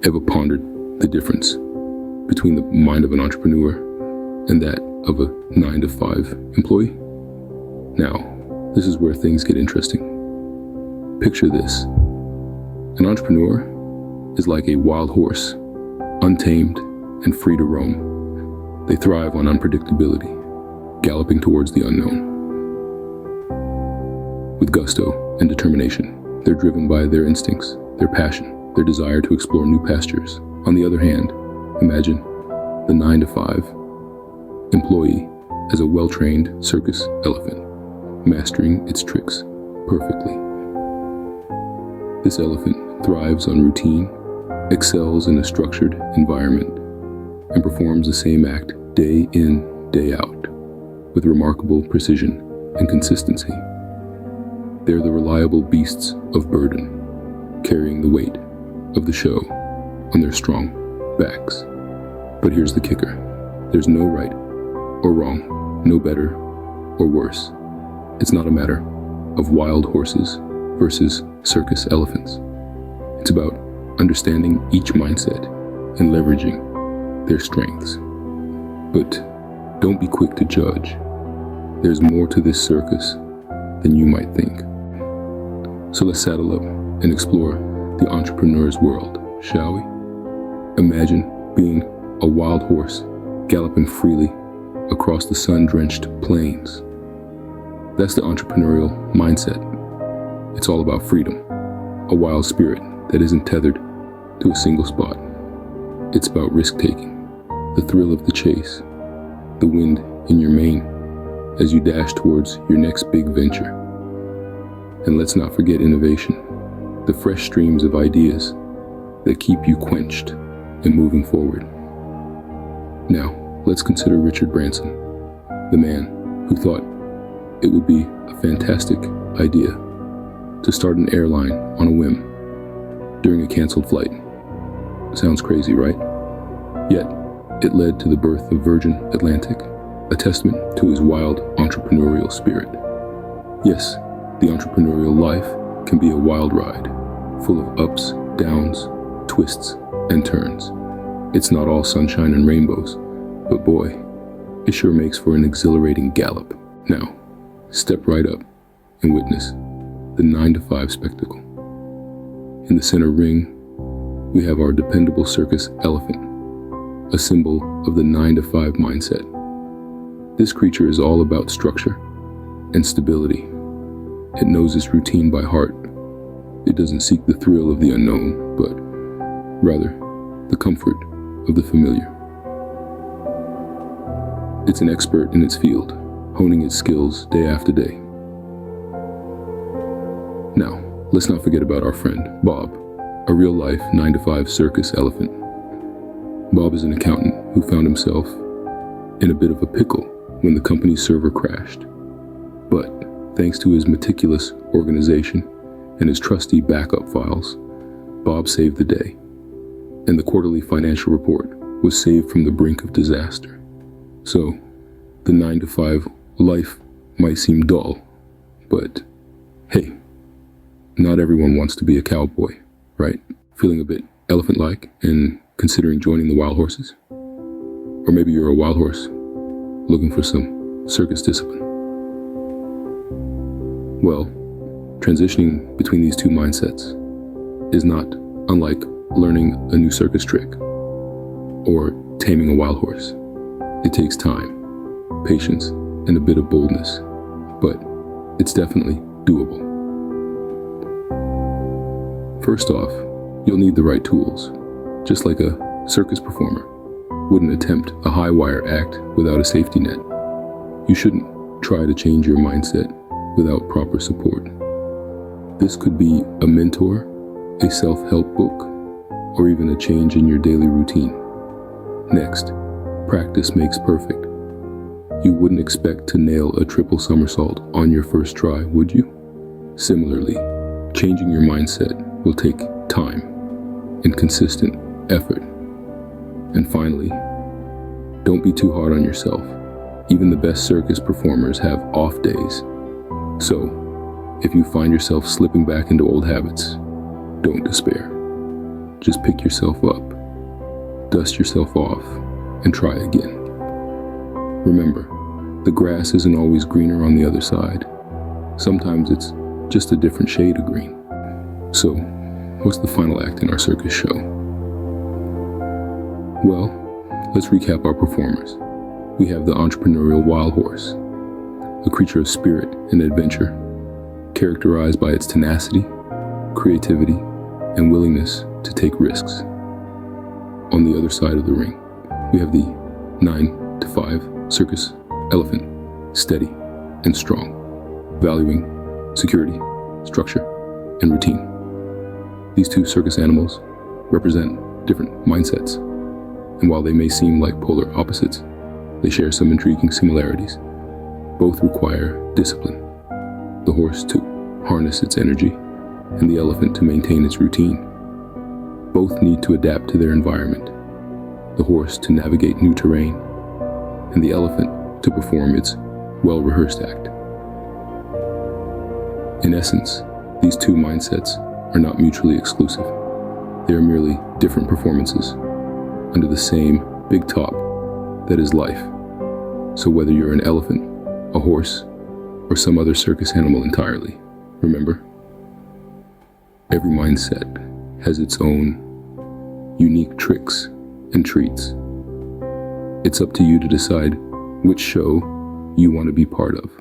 ever pondered the difference between the mind of an entrepreneur and that of a 9-to-5 employee? Now, this is where things get interesting. Picture this. An entrepreneur is like a wild horse, untamed and free to roam. They thrive on unpredictability, galloping towards the unknown. With gusto and determination, they're driven by their instincts, their passion, their desire to explore new pastures. On the other hand, imagine the 9-to-5 employee as a well-trained circus elephant, mastering its tricks perfectly. This elephant thrives on routine, excels in a structured environment, and performs the same act day in, day out, with remarkable precision and consistency. They're the reliable beasts of burden, carrying the weight of the show on their strong backs. But here's the kicker. There's no right or wrong, no better or worse. It's not a matter of wild horses versus circus elephants. It's about understanding each mindset and leveraging their strengths. But don't be quick to judge. There's more to this circus than you might think. So let's saddle up and explore the entrepreneur's world, shall we? Imagine being a wild horse galloping freely across the sun-drenched plains. That's the entrepreneurial mindset. It's all about freedom, a wild spirit that isn't tethered to a single spot. It's about risk-taking, the thrill of the chase, the wind in your mane as you dash towards your next big venture. And let's not forget innovation, the fresh streams of ideas that keep you quenched and moving forward. Now, let's consider Richard Branson, the man who thought it would be a fantastic idea to start an airline on a whim during a canceled flight. Sounds crazy, right? Yet, it led to the birth of Virgin Atlantic, a testament to his wild entrepreneurial spirit. Yes, the entrepreneurial life can be a wild ride, full of ups, downs, twists, and turns. It's not all sunshine and rainbows, but boy, it sure makes for an exhilarating gallop. Now, step right up and witness the 9-to-5 spectacle. In the center ring, we have our dependable circus elephant, a symbol of the 9-to-5 mindset. This creature is all about structure and stability. It knows its routine by heart. It doesn't seek the thrill of the unknown, but rather the comfort of the familiar. It's an expert in its field, honing its skills day after day. Now, let's not forget about our friend, Bob, a real-life 9-to-5 circus elephant. Bob is an accountant who found himself in a bit of a pickle when the company's server crashed. But thanks to his meticulous organization and his trusty backup files, Bob saved the day, and the quarterly financial report was saved from the brink of disaster. So, the 9-to-5 life might seem dull, but hey, not everyone wants to be a cowboy, right? Feeling a bit elephant-like and considering joining the wild horses? Or maybe you're a wild horse looking for some circus discipline. Well, transitioning between these two mindsets is not unlike learning a new circus trick or taming a wild horse. It takes time, patience, and a bit of boldness, but it's definitely doable. First off, you'll need the right tools. Just like a circus performer wouldn't attempt a high wire act without a safety net, you shouldn't try to change your mindset without proper support. This could be a mentor, a self-help book, or even a change in your daily routine. Next, practice makes perfect. You wouldn't expect to nail a triple somersault on your first try, would you? Similarly, changing your mindset will take time and consistent effort. And finally, don't be too hard on yourself. Even the best circus performers have off days. So, if you find yourself slipping back into old habits, don't despair. just pick yourself up, dust yourself off, and try again. Remember, the grass isn't always greener on the other side. Sometimes it's just a different shade of green. So, what's the final act in our circus show? Well, let's recap our performers. We have the entrepreneurial wild horse, a creature of spirit and adventure, characterized by its tenacity, creativity, and willingness to take risks. On the other side of the ring, we have the 9 to 5 circus elephant, steady and strong, valuing security, structure, and routine. These two circus animals represent different mindsets, and while they may seem like polar opposites, they share some intriguing similarities. Both require discipline, the horse to harness its energy, and the elephant to maintain its routine. Both need to adapt to their environment, the horse to navigate new terrain, and the elephant to perform its well-rehearsed act. In essence, these two mindsets are not mutually exclusive. They are merely different performances under the same big top that is life. So whether you're an elephant, a horse, or some other circus animal entirely, remember, every mindset has its own unique tricks and treats. It's up to you to decide which show you want to be part of.